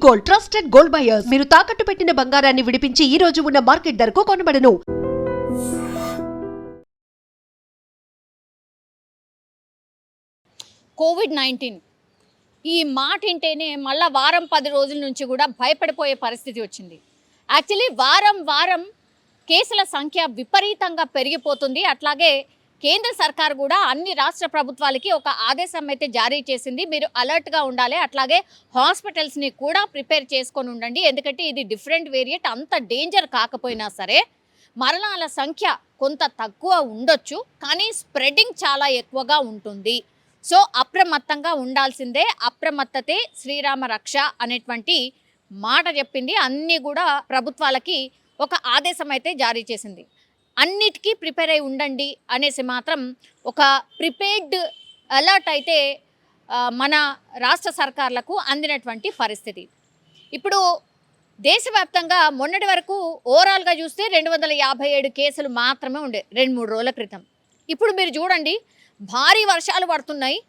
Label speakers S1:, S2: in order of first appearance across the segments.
S1: Gold, trusted gold buyers. మీరు తాకట్టు పెట్టిన బంగారాన్ని విడిపించి ఈ రోజు ఉన్న మార్కెట్ ధరకు కొనబడను.
S2: కోవిడ్-19 ఈ మాట వింటేనే మళ్ళా వారం 10 రోజుల నుంచి కూడా భయపడిపోయే పరిస్థితి వచ్చింది. యాక్చువల్లీ వారం కేసుల సంఖ్య విపరీతంగా పెరిగిపోతుంది. అట్లాగే కేంద్ర సర్కార్ కూడా అన్ని రాష్ట్ర ప్రభుత్వాలకి ఒక ఆదేశం అయితే జారీ చేసింది. మీరు అలర్ట్గా ఉండాలి, అట్లాగే హాస్పిటల్స్ని కూడా ప్రిపేర్ చేసుకొని ఉండండి. ఎందుకంటే ఇది డిఫరెంట్ వేరియంట్, అంత డేంజర్ కాకపోయినా సరే మరణాల సంఖ్య కొంత తక్కువ ఉండొచ్చు, కానీ స్ప్రెడింగ్ చాలా ఎక్కువగా ఉంటుంది. సో అప్రమత్తంగా ఉండాల్సిందే. అప్రమత్తతే శ్రీరామ రక్ష అనేటువంటి మాట చెప్పింది. అన్నీ కూడా ప్రభుత్వాలకి ఒక ఆదేశం అయితే జారీ చేసింది. అన్నిటికీ ప్రిపేర్ అయి ఉండండి అనేసి మాత్రం ఒక ప్రిపేర్డ్ అలర్ట్ అయితే మన రాష్ట్ర సర్కార్లకు అందినటువంటి పరిస్థితి. ఇప్పుడు దేశవ్యాప్తంగా మొన్నటి వరకు ఓవరాల్గా చూస్తే 257 కేసులు మాత్రమే ఉండే 2-3 రోజుల క్రితం. ఇప్పుడు మీరు చూడండి, భారీ వర్షాలు పడుతున్నాయి.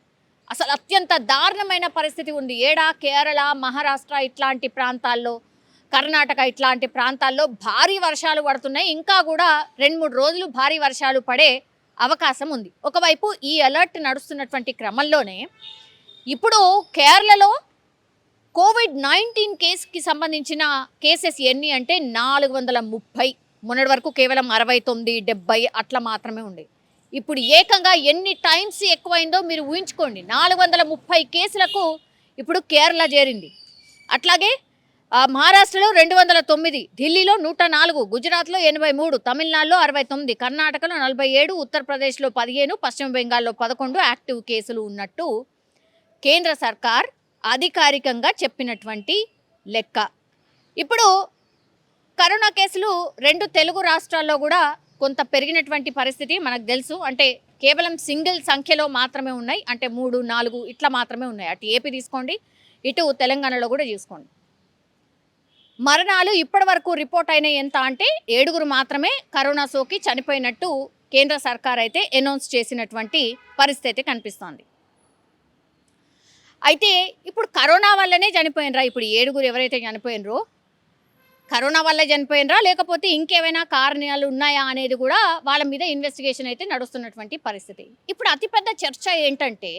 S2: అసలు అత్యంత దారుణమైన పరిస్థితి ఉంది. కేరళ, మహారాష్ట్ర ఇట్లాంటి ప్రాంతాల్లో, కర్ణాటక ఇట్లాంటి ప్రాంతాల్లో భారీ వర్షాలు పడుతున్నాయి. ఇంకా కూడా 2-3 రోజులు భారీ వర్షాలు పడే అవకాశం ఉంది. ఒకవైపు ఈ అలర్ట్ నడుస్తున్నటువంటి క్రమంలోనే ఇప్పుడు కేరళలో కోవిడ్-19 కేసుకి సంబంధించిన కేసెస్ ఎన్ని అంటే 430. మొన్నటి వరకు కేవలం 69, 70 అట్లా మాత్రమే ఉండే. ఇప్పుడు ఏకంగా ఎన్ని టైమ్స్ ఎక్కువైందో మీరు ఊహించుకోండి. 430 కేసులకు ఇప్పుడు కేరళ చేరింది. అట్లాగే మహారాష్ట్రలో 209, ఢిల్లీలో 104, గుజరాత్లో 83, తమిళనాడులో 69, కర్ణాటకలో 47, ఉత్తరప్రదేశ్లో 15, పశ్చిమ బెంగాల్లో 11 యాక్టివ్ కేసులు ఉన్నట్టు కేంద్ర సర్కార్ అధికారికంగా చెప్పినటువంటి లెక్క. ఇప్పుడు కరోనా కేసులు 2 తెలుగు రాష్ట్రాల్లో కూడా కొంత పెరిగినటువంటి పరిస్థితి మనకు తెలుసు. అంటే కేవలం సింగిల్ సంఖ్యలో మాత్రమే ఉన్నాయి, అంటే 3, 4 ఇట్లా మాత్రమే ఉన్నాయి. అటు ఏపీ తీసుకోండి, ఇటు తెలంగాణలో కూడా చూసుకోండి. మరణాలు ఇప్పటి వరకు రిపోర్ట్ అయిన ఎంత అంటే 7 మాత్రమే కరోనా సోకి చనిపోయినట్టు కేంద్ర సర్కార్ అయితే అనౌన్స్ చేసినటువంటి పరిస్థితి కనిపిస్తోంది. అయితే ఇప్పుడు కరోనా వల్లనే చనిపోయినరా? ఇప్పుడు 7 ఎవరైతే చనిపోయినరో కరోనా వల్లే చనిపోయినరా, లేకపోతే ఇంకేమైనా కారణాలు ఉన్నాయా అనేది కూడా వాళ్ళ మీద ఇన్వెస్టిగేషన్ అయితే నడుస్తున్నటువంటి పరిస్థితి. ఇప్పుడు అతిపెద్ద చర్చ ఏంటంటే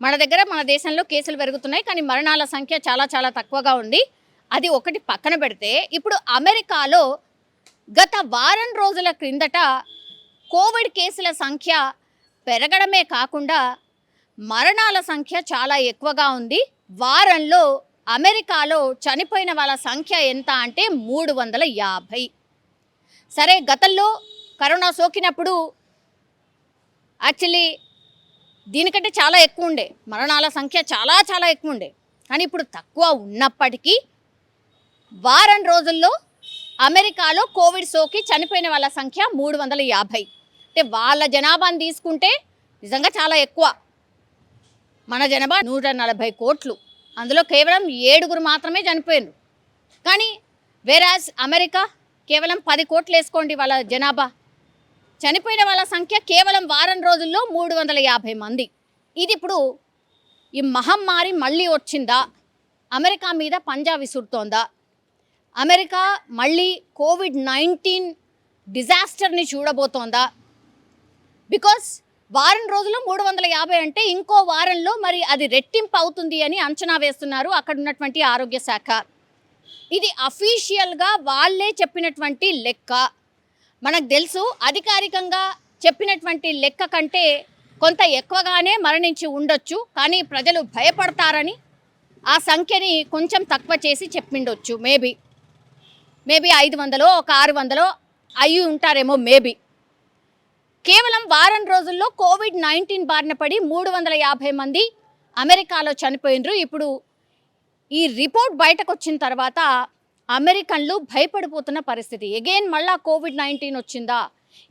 S2: మన దేశంలో కేసులు పెరుగుతున్నాయి, కానీ మరణాల సంఖ్య చాలా చాలా తక్కువగా ఉంది. అది ఒకటి పక్కన పెడితే, ఇప్పుడు అమెరికాలో గత వారం రోజుల క్రిందట కోవిడ్ కేసుల సంఖ్య పెరగడమే కాకుండా మరణాల సంఖ్య చాలా ఎక్కువగా ఉంది. వారంలో అమెరికాలో చనిపోయిన వాళ్ళ సంఖ్య ఎంత అంటే 350. సరే, గతంలో కరోనా సోకినప్పుడు యాక్చువల్లీ దీనికంటే చాలా ఎక్కువ ఉండే, మరణాల సంఖ్య చాలా చాలా ఎక్కువ ఉండే. కానీ ఇప్పుడు తక్కువ ఉన్నప్పటికీ వారం రోజుల్లో అమెరికాలో కోవిడ్ సోకి చనిపోయిన వాళ్ళ సంఖ్య 350. అంటే వాళ్ళ జనాభాని తీసుకుంటే నిజంగా చాలా ఎక్కువ. మన జనాభా 140 కోట్లు, అందులో కేవలం 7 మాత్రమే చనిపోయినారు. కానీ వేరాజ్ అమెరికా కేవలం 10 కోట్లు వేసుకోండి వాళ్ళ జనాభా, చనిపోయిన వాళ్ళ సంఖ్య కేవలం వారం రోజుల్లో 350 మంది. ఇది ఇప్పుడు ఈ మహమ్మారి మళ్ళీ వచ్చిందా? అమెరికా మీద పంజా విసురుతోందా? అమెరికా మళ్ళీ కోవిడ్-19 డిజాస్టర్ని చూడబోతోందా? బికాస్ వారం రోజుల్లో 350 అంటే ఇంకో వారంలో మరి అది రెట్టింపు అవుతుంది అని అంచనా వేస్తున్నారు అక్కడ ఉన్నటువంటి ఆరోగ్య శాఖ. ఇది అఫీషియల్గా వాళ్ళే చెప్పినటువంటి లెక్క. మనకు తెలుసు, అధికారికంగా చెప్పినటువంటి లెక్క కంటే కొంత ఎక్కువగానే మరణించి ఉండొచ్చు, కానీ ప్రజలు భయపడతారని ఆ సంఖ్యని కొంచెం తక్కువ చేసి చెప్పిండొచ్చు. మేబీ 500 ఒక 600 అయ్యి ఉంటారేమో మేబీ. కేవలం వారం రోజుల్లో కోవిడ్-19 బారిన పడి 350 మంది అమెరికాలో చనిపోయినరు. ఇప్పుడు ఈ రిపోర్ట్ బయటకు వచ్చిన తర్వాత అమెరికన్లు భయపడిపోతున్న పరిస్థితి. ఎగైన్ మళ్ళా కోవిడ్-19 వచ్చిందా?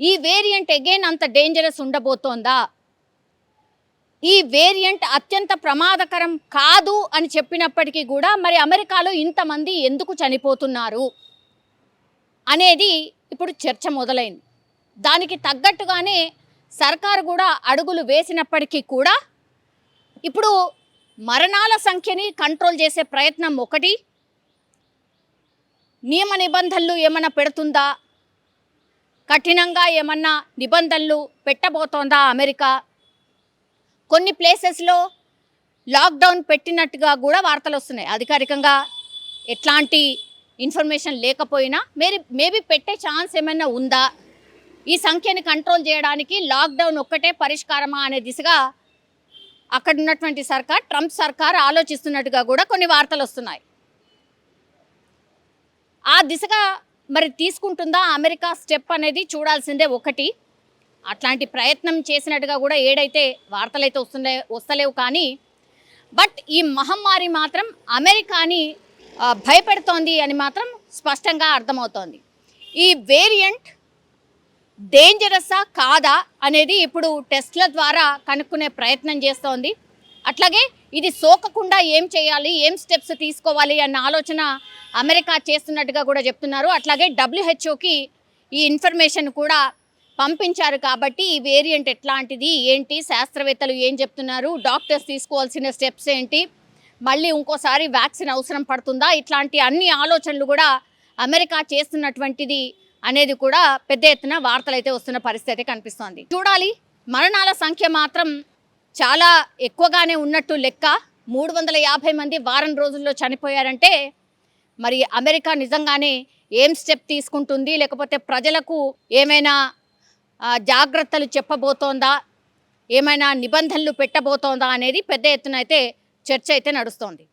S2: ఈ వేరియంట్ ఎగైన్ అంత డేంజరస్ ఉండబోతోందా? ఈ వేరియంట్ అత్యంత ప్రమాదకరం కాదు అని చెప్పినప్పటికీ కూడా మరి అమెరికాలో ఇంతమంది ఎందుకు చనిపోతున్నారు అనేది ఇప్పుడు చర్చ మొదలైంది. దానికి తగ్గట్టుగానే సర్కారు కూడా అడుగులు వేసినప్పటికీ కూడా ఇప్పుడు మరణాల సంఖ్యని కంట్రోల్ చేసే ప్రయత్నం ఒకటి, నియమ నిబంధనలు ఏమైనా పెడుతుందా, కఠినంగా ఏమన్నా నిబంధనలు పెట్టబోతోందా అమెరికా? కొన్ని ప్లేసెస్లో లాక్డౌన్ పెట్టినట్టుగా కూడా వార్తలు వస్తున్నాయి. అధికారికంగా ఎట్లాంటి ఇన్ఫర్మేషన్ లేకపోయినా మేబీ పెట్టే ఛాన్స్ ఏమైనా ఉందా, ఈ సంఖ్యని కంట్రోల్ చేయడానికి లాక్డౌన్ ఒక్కటే పరిష్కారమా అనే దిశగా అక్కడ ఉన్నటువంటి సర్కార్, ట్రంప్ సర్కార్ ఆలోచిస్తున్నట్టుగా కూడా కొన్ని వార్తలు వస్తున్నాయి. ఆ దిశగా మరి తీసుకుంటుందా అమెరికా స్టెప్ అనేది చూడాల్సిందే. ఒకటి అట్లాంటి ప్రయత్నం చేసినట్టుగా కూడా ఏడైతే వార్తలు అయితే వస్తలేవు, కానీ బట్ ఈ మహమ్మారి మాత్రం అమెరికాని భయపెడుతోంది అని మాత్రం స్పష్టంగా అర్థమవుతోంది. ఈ వేరియంట్ డేంజరస్సా కాదా అనేది ఇప్పుడు టెస్ట్ల ద్వారా కనుక్కునే ప్రయత్నం చేస్తోంది. అట్లాగే ఇది సోకకుండా ఏం చేయాలి, ఏం స్టెప్స్ తీసుకోవాలి అన్న ఆలోచన అమెరికా చేస్తున్నట్టుగా కూడా చెప్తున్నారు. అట్లాగే WHOకి ఈ ఇన్ఫర్మేషన్ కూడా పంపించారు. కాబట్టి ఈ వేరియంట్ ఎట్లాంటిది ఏంటి, శాస్త్రవేత్తలు ఏం చెప్తున్నారు, డాక్టర్స్ తీసుకోవాల్సిన స్టెప్స్ ఏంటి, మళ్ళీ ఇంకోసారి వ్యాక్సిన్ అవసరం పడుతుందా, ఇట్లాంటి అన్ని ఆలోచనలు కూడా అమెరికా చేస్తున్నటువంటిది అనేది కూడా పెద్ద ఎత్తున వార్తలు అయితే వస్తున్న పరిస్థితి కనిపిస్తోంది. చూడాలి. మరణాల సంఖ్య మాత్రం చాలా ఎక్కువగానే ఉన్నట్టు లెక్క. 350 మంది వారం రోజుల్లో చనిపోయారంటే మరి అమెరికా నిజంగానే ఏం స్టెప్ తీసుకుంటుంది, లేకపోతే ప్రజలకు ఏమైనా జాగ్రత్తలు చెప్పబోతోందా, ఏమైనా నిబంధనలు పెట్టబోతోందా అనేది పెద్ద ఎత్తున అయితే చర్చ అయితే నడుస్తోంది.